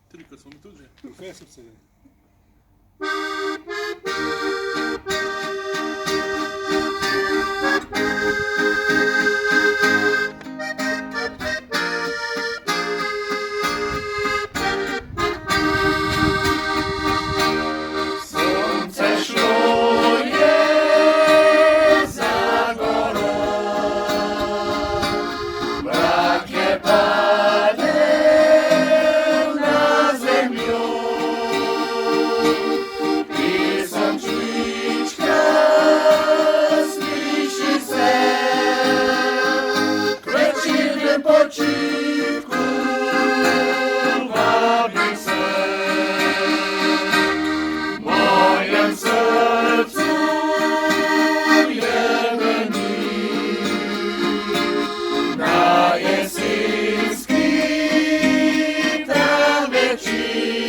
Ti dico, sono tu già. Che succede? Słońce szluje za górą, mrakie panie na ziemię i sączniczka zniszczy se, kręcimy po cichu, wabi se. W mojem sercu jeden na jesyńskiej trawie ci.